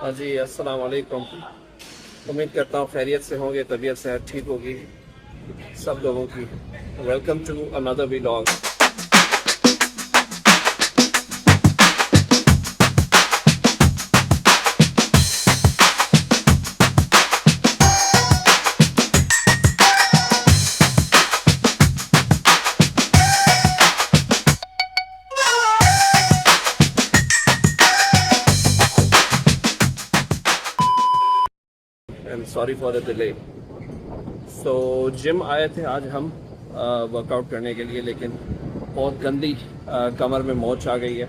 ہاں جی، السلام علیکم. امید کرتا ہوں خیریت سے ہوں گے، طبیعت صحت ٹھیک ہوگی سب لوگوں کی. ویلکم ٹو اندر vlog. And sorry for the delay. So gym آئے تھے آج ہم ورک آؤٹ کرنے کے لیے، لیکن بہت گندی کمر میں موچ آ گئی ہے.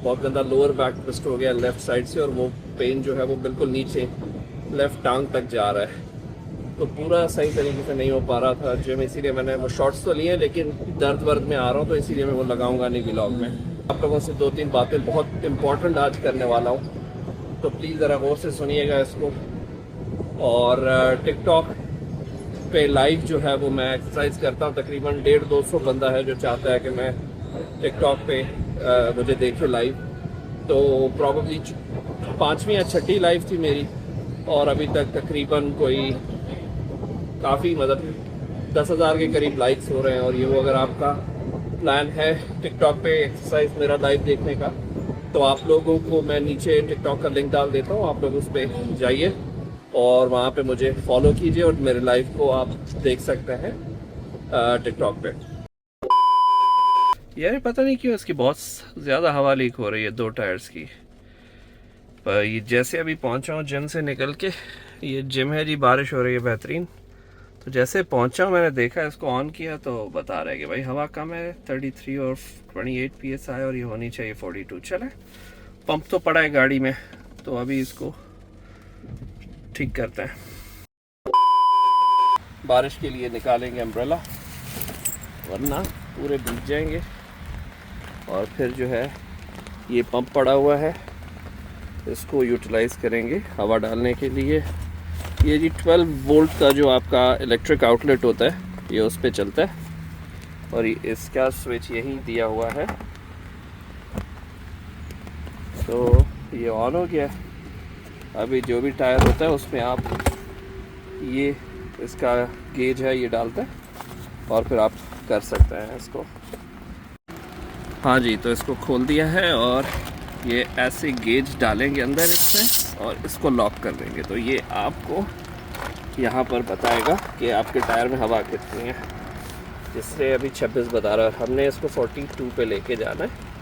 بہت گندا لوور بیک ٹوسٹ ہو گیا لیفٹ سائڈ سے، اور وہ پین جو ہے وہ بالکل نیچے لیفٹ ٹانگ تک جا رہا ہے. تو پورا صحیح طریقے سے نہیں ہو پا رہا تھا جم، اسی لیے میں نے وہ شارٹس تو لیے، لیکن درد ورد میں آ رہا ہوں تو اسی لیے میں وہ لگاؤں گا نہیں ولاگ میں. آپ لوگوں سے 2-3 باتیں بہت امپورٹنٹ آج کرنے والا ہوں، تو پلیز ذرا غور سے سنیے گا اس کو. اور ٹک ٹاک پہ لائیو جو ہے وہ میں ایکسرسائز کرتا ہوں. تقریباً 150-200 بندہ ہے جو چاہتا ہے کہ میں ٹک ٹاک پہ مجھے دیکھے لائیو. تو پرابیبلی 5ویں یا 6ٹھی لائیو تھی میری، اور ابھی تک تقریباً کوئی کافی 10,000 کے قریب لائکس ہو رہے ہیں. اور یہ وہ اگر آپ کا پلان ہے ٹک ٹاک پہ ایکسرسائز میرا لائیو دیکھنے کا، تو آپ لوگوں کو میں نیچے ٹک ٹاک کا لنک ڈال دیتا ہوں. آپ لوگ اس پہ جائیے اور وہاں پہ مجھے فالو کیجئے، اور میرے لائیو کو آپ دیکھ سکتے ہیں ٹک ٹاک پہ. یار پتہ نہیں کیوں اس کی بہت زیادہ ہوا لیک ہو رہی ہے 2 ٹائرز کی. یہ جیسے ابھی پہنچا ہوں جم سے نکل کے، یہ جم ہے جی، بارش ہو رہی ہے بہترین. تو جیسے پہنچا ہوں میں نے دیکھا اس کو آن کیا تو بتا رہا ہے کہ بھائی ہوا کم ہے، 33 اور 28 PSI، اور یہ ہونی چاہیے 42. چلے پمپ تو پڑا ہے گاڑی میں، تو ابھی اس کو ٹھیک کرتے ہیں. بارش کے لیے نکالیں گے امبریلا، ورنہ پورے بھیگ جائیں گے. اور پھر جو ہے یہ پمپ پڑا ہوا ہے، اس کو یوٹیلائز کریں گے ہوا ڈالنے کے لیے. یہ جی 12 وولٹ کا جو آپ کا الیکٹرک آؤٹ لیٹ ہوتا ہے، یہ اس پہ چلتا ہے، اور اس کا سوئچ یہی دیا ہوا ہے. تو یہ آن ہو گیا. ابھی جو بھی ٹائر ہوتا ہے اس میں آپ یہ اس کا گیج ہے یہ ڈالتے ہیں، اور پھر آپ کر سکتے ہیں اس کو. ہاں جی، تو اس کو کھول دیا ہے، اور یہ ایسے گیج ڈالیں گے اندر اس میں، اور اس کو لاک کر دیں گے. تو یہ آپ کو یہاں پر بتائے گا کہ آپ کے ٹائر میں ہوا کتنی ہے. جس سے ابھی 26 بتا رہا ہے، ہم نے اس کو 42 پہ لے کے جانا ہے.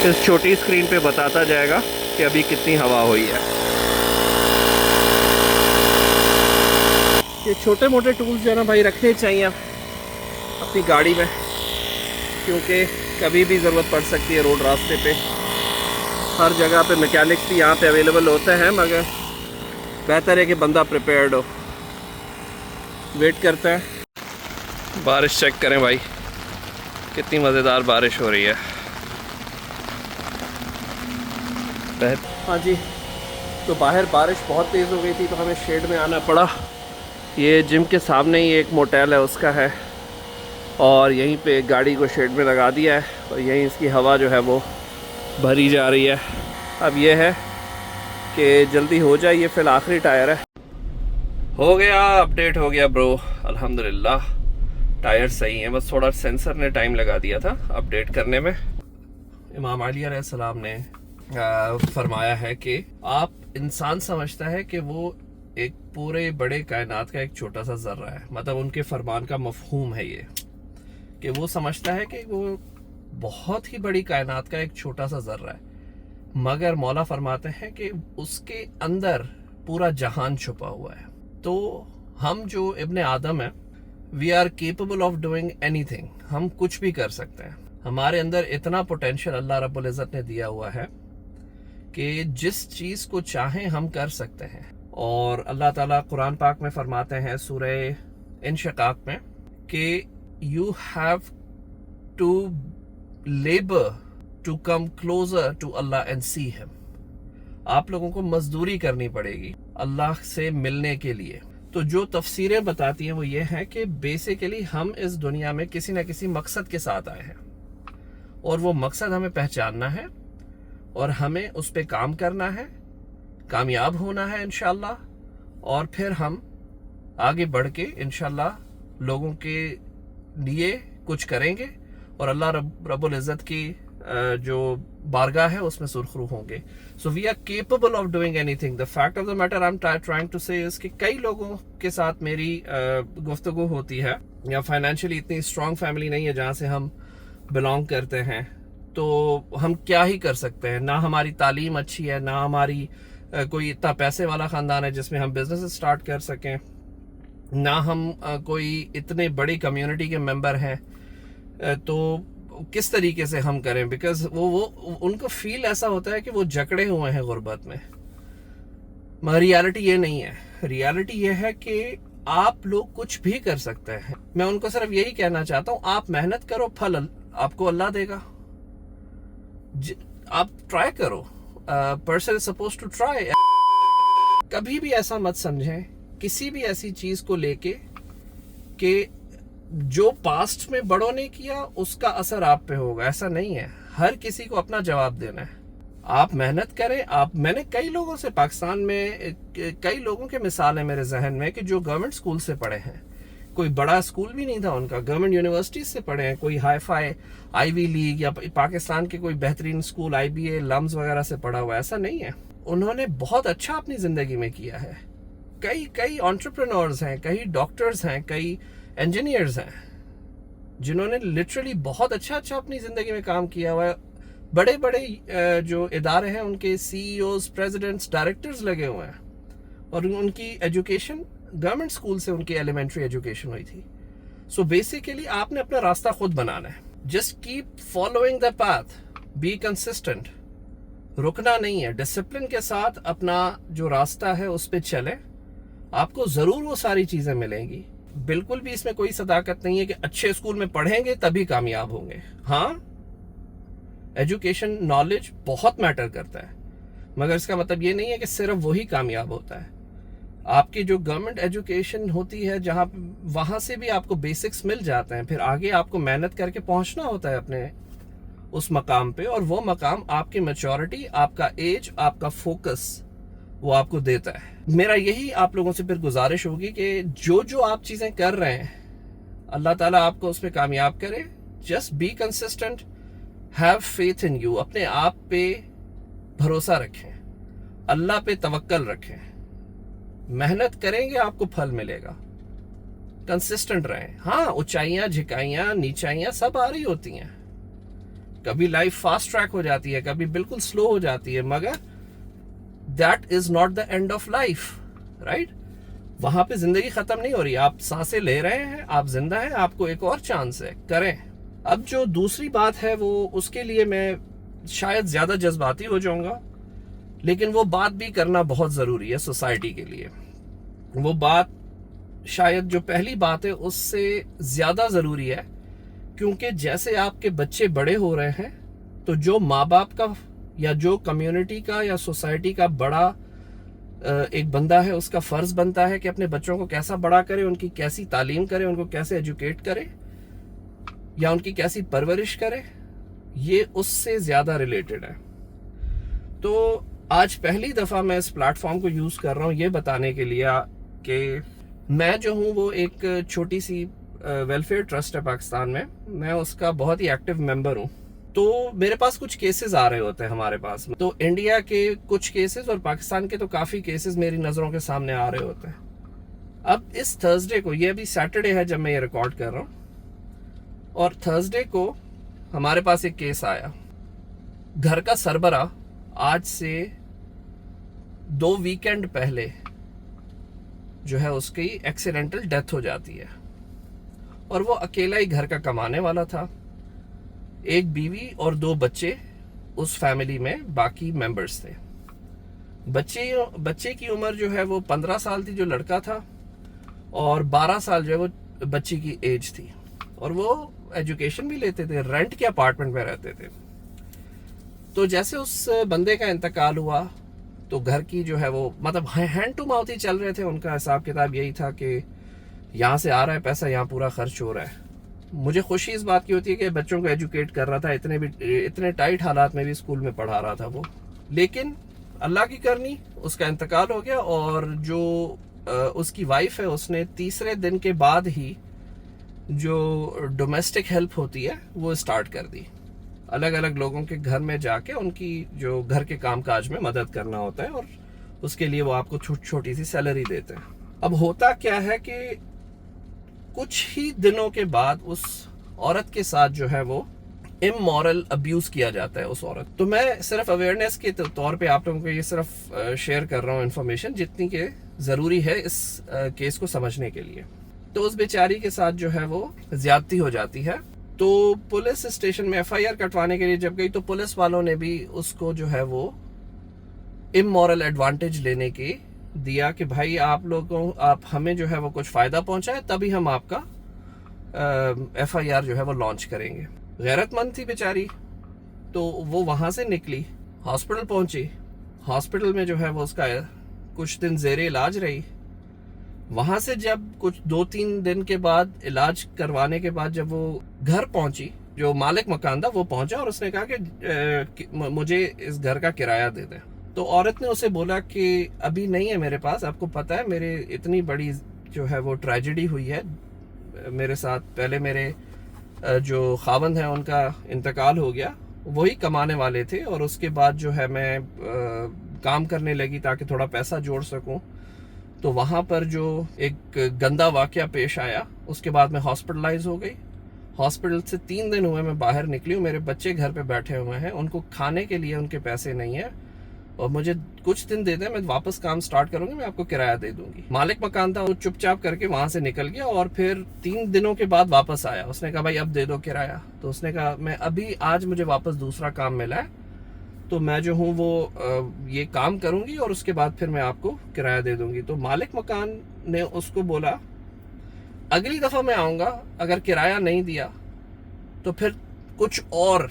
اس چھوٹی اسکرین پہ بتاتا جائے گا کہ ابھی کتنی ہوا ہوئی ہے. یہ چھوٹے موٹے ٹولز جو ہے نا بھائی رکھنے چاہیے اپنی گاڑی میں، کیونکہ کبھی بھی ضرورت پڑ سکتی ہے روڈ راستے پہ. ہر جگہ پہ میکینکس بھی یہاں پہ اویلیبل ہوتے ہیں، مگر بہتر ہے کہ بندہ پریپیئرڈ ہو. ویٹ کرتے ہیں. بارش چیک کریں بھائی، کتنی مزیدار بارش ہو رہی ہے. ہاں جی، تو باہر بارش بہت تیز ہو گئی تھی تو ہمیں شیڈ میں آنا پڑا. یہ جم کے سامنے ہی ایک موٹیل ہے اس کا ہے، اور یہیں پہ گاڑی کو شیڈ میں لگا دیا ہے، اور یہیں اس کی ہوا جو ہے وہ بھری جا رہی ہے. اب یہ ہے کہ جلدی ہو جائے، یہ فی الحال آخری ٹائر ہے. ہو گیا، اپڈیٹ ہو گیا برو، الحمدللہ. ٹائر صحیح ہیں، بس تھوڑا سینسر نے ٹائم لگا دیا تھا اپڈیٹ کرنے میں. امام علی علیہ السلام نے فرمایا ہے کہ آپ انسان سمجھتا ہے کہ وہ ایک پورے بڑے کائنات کا ایک چھوٹا سا ذرہ ہے. مطلب ان کے فرمان کا مفہوم ہے یہ کہ وہ سمجھتا ہے کہ وہ بہت ہی بڑی کائنات کا ایک چھوٹا سا ذرہ ہے، مگر مولا فرماتے ہیں کہ اس کے اندر پورا جہان چھپا ہوا ہے. تو ہم جو ابن آدم ہیں، we are capable of doing اینی تھنگ. ہم کچھ بھی کر سکتے ہیں. ہمارے اندر اتنا پوٹینشیل اللہ رب العزت نے دیا ہوا ہے کہ جس چیز کو چاہیں ہم کر سکتے ہیں. اور اللہ تعالیٰ قرآن پاک میں فرماتے ہیں سورہ انشقاق میں کہ you have to labour to come closer to Allah and see ہم. آپ لوگوں کو مزدوری کرنی پڑے گی اللہ سے ملنے کے لیے. تو جو تفسیریں بتاتی ہیں وہ یہ ہیں کہ بیسیکلی ہم اس دنیا میں کسی نہ کسی مقصد کے ساتھ آئے ہیں، اور وہ مقصد ہمیں پہچاننا ہے اور ہمیں اس پہ کام کرنا ہے, کامیاب ہونا ہے انشاءاللہ, اور پھر ہم آگے بڑھ کے انشاءاللہ لوگوں کے لیے کچھ کریں گے اور اللہ رب العزت کی جو بارگاہ ہے اس میں سرخرو ہوں گے. So we are capable of doing اینی تھنگ. The fact of the matter I am trying to say کہ کئی لوگوں کے ساتھ میری گفتگو ہوتی ہے, یا فائنینشلی اتنی اسٹرانگ فیملی نہیں ہے جہاں سے ہم بلانگ کرتے ہیں, تو ہم کیا ہی کر سکتے ہیں. نہ ہماری تعلیم اچھی ہے, نہ ہماری کوئی اتنا پیسے والا خاندان ہے جس میں ہم بزنس اسٹارٹ کر سکیں, نہ ہم کوئی اتنے بڑی کمیونٹی کے ممبر ہیں, تو کس طریقے سے ہم کریں. بیکاز وہ ان کو فیل ایسا ہوتا ہے کہ وہ جکڑے ہوئے ہیں غربت میں. ریالٹی یہ نہیں ہے. ریالٹی یہ ہے کہ آپ لوگ کچھ بھی کر سکتے ہیں. میں ان کو صرف یہی کہنا چاہتا ہوں, آپ محنت کرو, پھل آپ کو اللہ دے گا. آپ ٹرائی کرو. Person is suppose to try. کبھی بھی ایسا مت سمجھیں کسی بھی ایسی چیز کو لے کے کہ جو پاسٹ میں بڑوں نے کیا اس کا اثر آپ پہ ہوگا. ایسا نہیں ہے. ہر کسی کو اپنا جواب دینا ہے. آپ محنت کریں. میں نے کئی لوگوں سے پاکستان میں کئی لوگوں کے مثال ہیں میرے ذہن میں کہ جو گورنمنٹ اسکول سے پڑھے ہیں. کوئی بڑا اسکول بھی نہیں تھا ان کا, گورنمنٹ یونیورسٹیز سے پڑھے ہیں. کوئی ہائی فائی آئی وی لیگ یا پاکستان کے کوئی بہترین اسکول آئی بی اے لمز وغیرہ سے پڑھا ہوا. ایسا نہیں ہے. انہوں نے بہت اچھا اپنی زندگی میں کیا ہے. کئی انٹرپرینورز ہیں, کئی ڈاکٹرز ہیں, کئی انجینئرز ہیں جنہوں نے لٹرلی بہت اچھا اپنی زندگی میں کام کیا ہوا ہے. بڑے بڑے جو ادارے ہیں ان کے سی ای اوز, پریزیڈنٹس, ڈائریکٹرز لگے ہوئے ہیں, اور ان کی ایجوکیشن گورنمنٹ اسکول سے ان کی ایلیمنٹری ایجوکیشن ہوئی تھی. سو بیسیکلی آپ نے اپنا راستہ خود بنانا ہے. Just keep following the path, be consistent. رکنا نہیں ہے. ڈسپلن کے ساتھ اپنا جو راستہ ہے اس پہ چلیں. آپ کو ضرور وہ ساری چیزیں ملیں گی. بالکل بھی اس میں کوئی صداقت نہیں ہے کہ اچھے اسکول میں پڑھیں گے تبھی کامیاب ہوں گے. ہاں, ایجوکیشن نالج بہت میٹر کرتا ہے, مگر اس کا مطلب یہ نہیں ہے کہ صرف وہی کامیاب ہوتا ہے. آپ کی جو گورنمنٹ ایجوکیشن ہوتی ہے جہاں وہاں سے بھی آپ کو بیسکس مل جاتے ہیں. پھر آگے آپ کو محنت کر کے پہنچنا ہوتا ہے اپنے اس مقام پہ, اور وہ مقام آپ کی میچورٹی, آپ کا ایج, آپ کا فوکس وہ آپ کو دیتا ہے. میرا یہی آپ لوگوں سے پھر گزارش ہوگی کہ جو آپ چیزیں کر رہے ہیں اللہ تعالیٰ آپ کو اس پہ کامیاب کرے. Just be consistent, have faith in you. اپنے آپ پہ بھروسہ رکھیں, اللہ پہ توکل رکھیں. محنت کریں گے آپ کو پھل ملے گا. کنسسٹنٹ رہیں. ہاں, اونچائیاں, جھکائیاں, نیچائیاں سب آ رہی ہوتی ہیں. کبھی لائف فاسٹ ٹریک ہو جاتی ہے, کبھی بالکل سلو ہو جاتی ہے, مگر that is not the end of life, right? وہاں پہ زندگی ختم نہیں ہو رہی. آپ سانسیں لے رہے ہیں, آپ زندہ ہیں, آپ کو ایک اور چانس ہے, کریں. اب جو دوسری بات ہے وہ اس کے لیے میں شاید زیادہ جذباتی ہو جاؤں گا, لیکن وہ بات بھی کرنا بہت ضروری ہے سوسائٹی کے لیے. وہ بات شاید جو پہلی بات ہے اس سے زیادہ ضروری ہے, کیونکہ جیسے آپ کے بچے بڑے ہو رہے ہیں تو جو ماں باپ کا یا جو کمیونٹی کا یا سوسائٹی کا بڑا ایک بندہ ہے, اس کا فرض بنتا ہے کہ اپنے بچوں کو کیسا بڑا کرے, ان کی کیسی تعلیم کرے, ان کو کیسے ایجوکیٹ کرے, یا ان کی کیسی پرورش کرے. یہ اس سے زیادہ ریلیٹڈ ہے. تو آج پہلی دفعہ میں اس پلیٹ فارم کو یوز کر رہا ہوں یہ بتانے کے لیے کہ میں جو ہوں وہ ایک چھوٹی سی ویلفیئر ٹرسٹ ہے پاکستان میں اس کا بہت ہی ایکٹیو ممبر ہوں. تو میرے پاس کچھ کیسز آ رہے ہوتے ہیں ہمارے پاس. تو انڈیا کے کچھ کیسز اور پاکستان کے تو کافی کیسز میری نظروں کے سامنے آ رہے ہوتے ہیں. اب اس تھرسڈے کو, یہ ابھی سیٹرڈے ہے جب میں یہ ریکارڈ کر رہا ہوں, اور تھرسڈے کو ہمارے پاس ایک کیس آیا. گھر کا سربراہ آج سے 2 ویکینڈ پہلے جو ہے اس کی ایکسیڈنٹل ڈیتھ ہو جاتی ہے, اور وہ اکیلا ہی گھر کا کمانے والا تھا. ایک بیوی اور 2 بچے اس فیملی میں باقی ممبرز تھے. بچے کی عمر جو ہے وہ 15 سال تھی جو لڑکا تھا, اور 12 سال جو ہے وہ بچی کی ایج تھی, اور وہ ایجوکیشن بھی لیتے تھے, رینٹ کے اپارٹمنٹ میں رہتے تھے. تو جیسے اس بندے کا انتقال ہوا تو گھر کی جو ہے وہ مطلب ہینڈ ٹو ماؤتھ ہی چل رہے تھے. ان کا حساب کتاب یہی تھا کہ یہاں سے آ رہا ہے پیسہ, یہاں پورا خرچ ہو رہا ہے. مجھے خوشی اس بات کی ہوتی ہے کہ بچوں کو ایجوکیٹ کر رہا تھا، اتنے ٹائٹ حالات میں بھی اسکول میں پڑھا رہا تھا وہ، لیکن اللہ کی کرنی اس کا انتقال ہو گیا، اور جو اس کی وائف ہے اس نے تیسرے دن کے بعد ہی جو ڈومیسٹک ہیلپ ہوتی ہے وہ اسٹارٹ کر دی، الگ الگ لوگوں کے گھر میں جا کے ان کی جو گھر کے کام کاج میں مدد کرنا ہوتا ہے، اور اس کے لیے وہ آپ کو چھوٹی سی سیلری دیتے ہیں۔ اب ہوتا کیا ہے کہ کچھ ہی دنوں کے بعد اس عورت کے ساتھ جو ہے وہ امورل ابیوز کیا جاتا ہے اس عورت۔ تو میں صرف اویئرنیس کے طور پہ آپ لوگوں کو یہ صرف شیئر کر رہا ہوں انفارمیشن جتنی کہ ضروری ہے اس کیس کو سمجھنے کے لیے۔ تو اس بیچاری کے ساتھ جو ہے وہ زیادتی ہو جاتی ہے، تو پولیس اسٹیشن میں ایف آئی آر کٹوانے کے لیے جب گئی تو پولیس والوں نے بھی اس کو جو ہے وہ امورل ایڈوانٹیج لینے کی دیا کہ بھائی آپ ہمیں جو ہے وہ کچھ فائدہ پہنچائے تبھی ہم آپ کا ایف آئی آر جو ہے وہ لانچ کریں گے۔ غیرت مند تھی بیچاری، تو وہ وہاں سے نکلی، ہاسپٹل پہنچی، ہاسپٹل میں جو ہے وہ اس کا کچھ دن زیر علاج رہی۔ وہاں سے جب کچھ 2-3 دن کے بعد علاج کروانے کے بعد جب وہ گھر پہنچی، جو مالک مکان تھا وہ پہنچا اور اس نے کہا کہ مجھے اس گھر کا کرایہ دے دیں۔ تو عورت نے اسے بولا کہ ابھی نہیں ہے میرے پاس، آپ کو پتہ ہے میرے اتنی بڑی جو ہے وہ ٹریجڈی ہوئی ہے میرے ساتھ، پہلے میرے جو خاوند ہیں ان کا انتقال ہو گیا، وہی کمانے والے تھے، اور اس کے بعد جو ہے میں کام کرنے لگی تاکہ تھوڑا پیسہ جوڑ سکوں، تو وہاں پر جو ایک گندا واقعہ پیش آیا، اس کے بعد میں ہاسپٹلائز ہو گئی۔ ہاسپٹل سے 3 دن ہوئے میں باہر نکلی ہوں، میرے بچے گھر پہ بیٹھے ہوئے ہیں، ان کو کھانے کے لیے ان کے پیسے نہیں ہیں، اور مجھے کچھ دن دے دیں، میں واپس کام سٹارٹ کروں گی، میں آپ کو کرایہ دے دوں گی۔ مالک مکان تھا، وہ چپ چاپ کر کے وہاں سے نکل گیا، اور پھر 3 دنوں کے بعد واپس آیا۔ اس نے کہا بھائی اب دے دو کرایہ، تو اس نے کہا میں ابھی آج مجھے واپس دوسرا کام ملا ہے، تو میں جو ہوں وہ یہ کام کروں گی اور اس کے بعد پھر میں آپ کو کرایہ دے دوں گی۔ تو مالک مکان نے اس کو بولا اگلی دفعہ میں آؤں گا، اگر کرایہ نہیں دیا تو پھر کچھ اور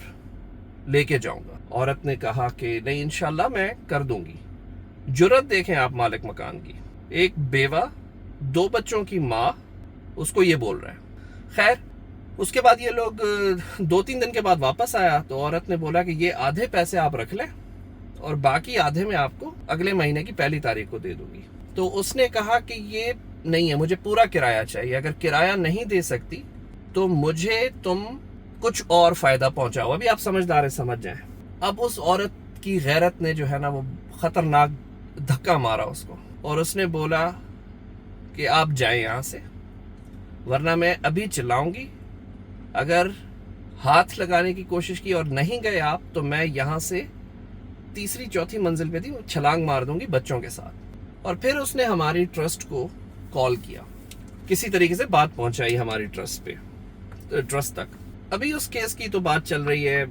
لے کے جاؤں گا۔ عورت نے کہا کہ نہیں انشاءاللہ میں کر دوں گی۔ جرت دیکھیں آپ مالک مکان کی، ایک بیوہ 2 بچوں کی ماں اس کو یہ بول رہا ہے۔ خیر اس کے بعد یہ لوگ 2-3 دن کے بعد واپس آیا، تو عورت نے بولا کہ یہ آدھے پیسے آپ رکھ لیں اور باقی آدھے میں آپ کو اگلے مہینے کی 1 تاریخ کو دے دوں گی۔ تو اس نے کہا کہ یہ نہیں ہے، مجھے پورا کرایہ چاہیے، اگر کرایہ نہیں دے سکتی تو مجھے تم کچھ اور فائدہ پہنچاؤ۔ ابھی آپ سمجھدار ہیں، سمجھ جائیں۔ اب اس عورت کی غیرت نے جو ہے نا وہ خطرناک دھکا مارا اس کو، اور اس نے بولا کہ آپ جائیں یہاں سے، ورنہ میں ابھی چلاؤں گی، اگر ہاتھ لگانے کی کوشش کی اور نہیں گئے آپ تو میں یہاں سے 3-4 منزل پہ تھی چھلانگ مار دوں گی بچوں کے ساتھ۔ اور پھر اس نے ہماری ٹرسٹ کو کال کیا، کسی طریقے سے بات پہنچائی ہماری ٹرسٹ تک۔ ابھی اس کیس کی تو بات چل رہی ہے،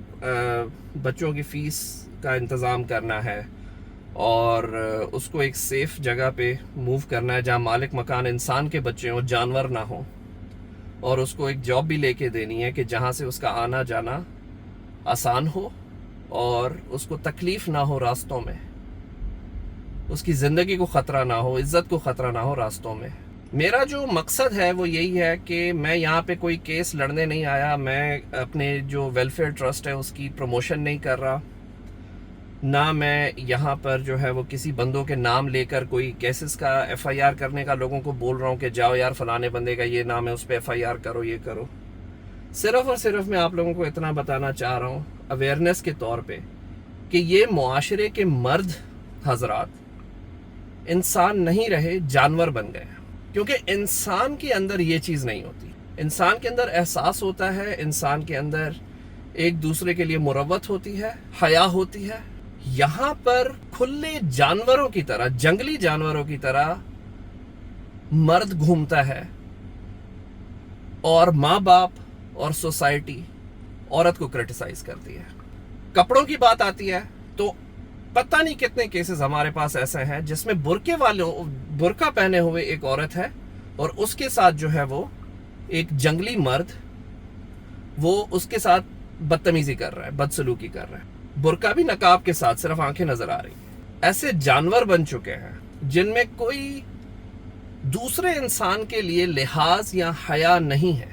بچوں کی فیس کا انتظام کرنا ہے اور اس کو ایک سیف جگہ پہ موو کرنا ہے جہاں مالک مکان انسان کے بچے ہوں، جانور نہ ہوں، اور اس کو ایک جاب بھی لے کے دینی ہے کہ جہاں سے اس کا آنا جانا آسان ہو اور اس کو تکلیف نہ ہو راستوں میں، اس کی زندگی کو خطرہ نہ ہو، عزت کو خطرہ نہ ہو راستوں میں۔ میرا جو مقصد ہے وہ یہی ہے کہ میں یہاں پہ کوئی کیس لڑنے نہیں آیا، میں اپنے جو ویلفیئر ٹرسٹ ہے اس کی پروموشن نہیں کر رہا، نہ میں یہاں پر جو ہے وہ کسی بندوں کے نام لے کر کوئی کیسز کا ایف آئی آر کرنے کا لوگوں کو بول رہا ہوں کہ جاؤ یار فلانے بندے کا یہ نام ہے اس پہ ایف آئی آر کرو، یہ کرو۔ صرف اور صرف میں آپ لوگوں کو اتنا بتانا چاہ رہا ہوں اویئرنیس کے طور پہ کہ یہ معاشرے کے مرد حضرات انسان نہیں رہے، جانور بن گئے، کیونکہ انسان کے اندر یہ چیز نہیں ہوتی۔ انسان کے اندر احساس ہوتا ہے، انسان کے اندر ایک دوسرے کے لیے مروت ہوتی ہے، حیا ہوتی ہے۔ یہاں پر کھلے جانوروں کی طرح، جنگلی جانوروں کی طرح مرد گھومتا ہے، اور ماں باپ اور سوسائٹی عورت کو کرٹیسائز کرتی ہے۔ کپڑوں کی بات آتی ہے تو پتہ نہیں کتنے کیسز ہمارے پاس ایسے ہیں جس میں برقع پہنے ہوئے ایک عورت ہے اور اس کے ساتھ جو ہے وہ ایک جنگلی مرد وہ اس کے ساتھ بدتمیزی کر رہا ہے، بدسلوکی کر رہا ہے، برقع بھی نقاب کے ساتھ، صرف آنکھیں نظر آ رہی ہیں۔ ایسے جانور بن چکے ہیں جن میں کوئی دوسرے انسان کے لیے لحاظ یا حیا نہیں ہے۔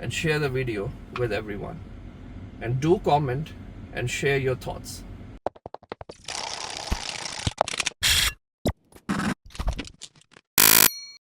and share the video with everyone, and do comment and share your thoughts.